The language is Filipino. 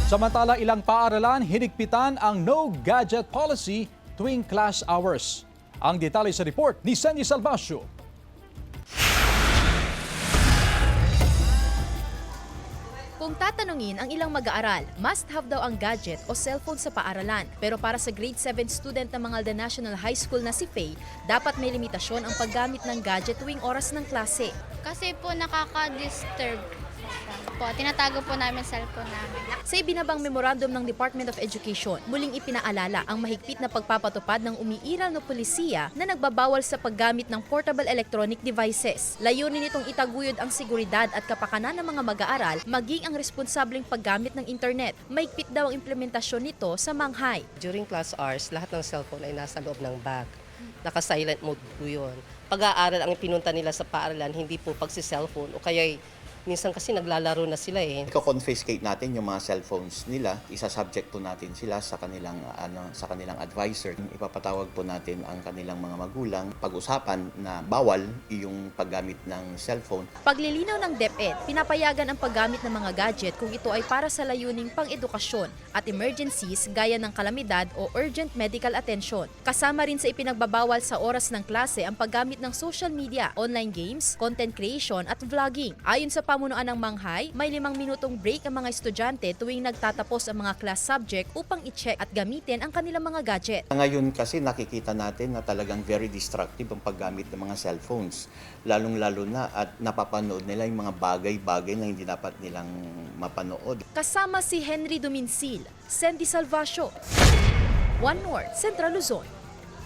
Samantala, ilang paaralan hinigpitan ang no gadget policy tuwing class hours. Ang detalye sa report ni Sandy Salvacio. Kung tatanungin ang ilang mag-aaral, must have daw ang gadget o cellphone sa paaralan. Pero para sa grade 7 student ng Mangalda National High School na si Faye, dapat may limitasyon ang paggamit ng gadget tuwing oras ng klase. Kasi po nakaka-disturb po. Tinatago po namin cellphone namin. Sa ibinabang memorandum ng Department of Education, muling ipinaalala ang mahigpit na pagpapatupad ng umiiral na pulisiya na nagbabawal sa paggamit ng portable electronic devices. Layunin nitong itaguyod ang seguridad at kapakanan ng mga mag-aaral, maging ang responsableng paggamit ng internet. Mahigpit daw ang implementasyon nito sa Manghay. During class hours, lahat ng cellphone ay nasa loob ng bag. Naka-silent mode po yun. Pag-aaral ang pinunta nila sa paaralan, hindi po pagsi-cellphone o kaya minsan kasi naglalaro na sila eh. Iko-confiscate natin yung mga cellphones nila, isa-subject po natin sila sa kanilang advisor. Ipapatawag po natin ang kanilang mga magulang, pag-usapan na bawal yung paggamit ng cellphone. Paglilinaw ng DepEd, pinapayagan ang paggamit ng mga gadget kung ito ay para sa layuning pang-edukasyon at emergencies gaya ng kalamidad o urgent medical attention. Kasama rin sa ipinagbabawal sa oras ng klase ang paggamit ng social media, online games, content creation at vlogging. Ayon sa pamunuan ng Manghay, may 5 minutong break ang mga estudyante tuwing nagtatapos ang mga class subject upang i-check at gamitin ang kanilang mga gadget. Ngayon kasi nakikita natin na talagang very destructive ang paggamit ng mga cellphones. Lalong-lalo na at napapanood nila yung mga bagay-bagay na hindi dapat nilang mapanood. Kasama si Henry Duminsil, Sandy Salvacio, One North, Central Luzon.